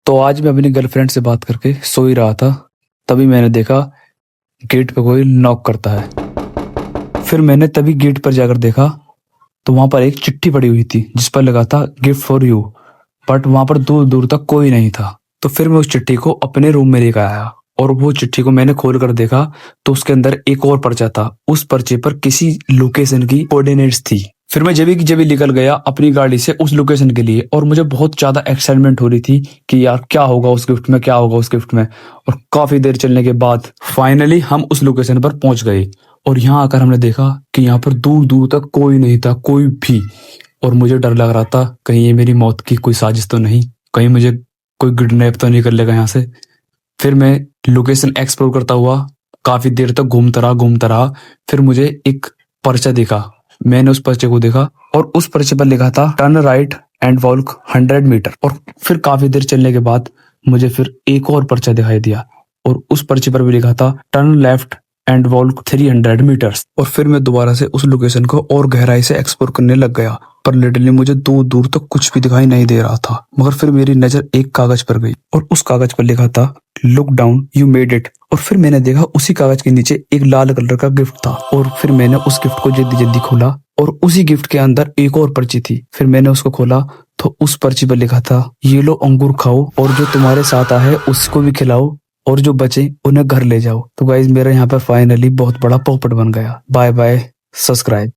तो आज मैं अपनी गर्लफ्रेंड से बात करके सो ही रहा था, तभी मैंने देखा गेट पे कोई नॉक करता है। फिर मैंने तभी गेट पर जाकर देखा तो वहां पर एक चिट्ठी पड़ी हुई थी जिस पर लगा था गिफ्ट फॉर यू। बट वहां पर दूर दूर तक कोई नहीं था। तो फिर मैं उस चिट्ठी को अपने रूम में लेकर आया और वो चिट्ठी को मैंने खोल कर देखा तो उसके अंदर एक और पर्चा था। उस पर्चे पर किसी लोकेशन की कोऑर्डिनेट्स थी। फिर मैं जब भी निकल गया अपनी गाड़ी से उस लोकेशन के लिए, और मुझे बहुत ज्यादा एक्साइटमेंट हो रही थी कि यार क्या होगा उस गिफ्ट में, क्या होगा उस गिफ्ट में। और काफी देर चलने के बाद फाइनली हम उस लोकेशन पर पहुंच गए। और यहाँ आकर हमने देखा कि यहाँ पर दूर दूर तक कोई नहीं था, कोई भी। और मुझे डर लग रहा था कहीं ये मेरी मौत की कोई साजिश तो नहीं, कहीं मुझे कोई किडनैप तो नहीं कर लेगा यहाँ से। फिर मैं लोकेशन एक्सप्लोर करता हुआ काफी देर तक घूमता रहा। फिर मुझे एक पर्चा दिखा। मैंने उस पर्चे को देखा और उस पर्चे पर लिखा था turn right and walk 100 metre. और फिर काफी देर चलने के बाद मुझे फिर एक और पर्चा दिखाई दिया और उस पर्चे पर भी लिखा था turn left and walk 300 metres. और फिर मैं दोबारा से उस लोकेशन को और गहराई से एक्सप्लोर करने लग गया, पर लिटरली मुझे दूर दूर तक कुछ भी दिखाई नहीं दे रहा था। मगर फिर मेरी नजर एक कागज पर गई और उस कागज पर लिखा था look down you made it. और फिर मैंने देखा उसी कागज के नीचे एक लाल कलर का गिफ्ट था। और फिर मैंने उस गिफ्ट को जल्दी जल्दी खोला और उसी गिफ्ट के अंदर एक और पर्ची थी। फिर मैंने उसको खोला तो उस पर्ची पर लिखा था ये लो अंगूर खाओ और जो तुम्हारे साथ आए उसको भी खिलाओ और जो बचे उन्हें घर ले जाओ। तो गाइज मेरा यहाँ पर फाइनली बहुत बड़ा पॉपट बन गया। Bye bye, subscribe.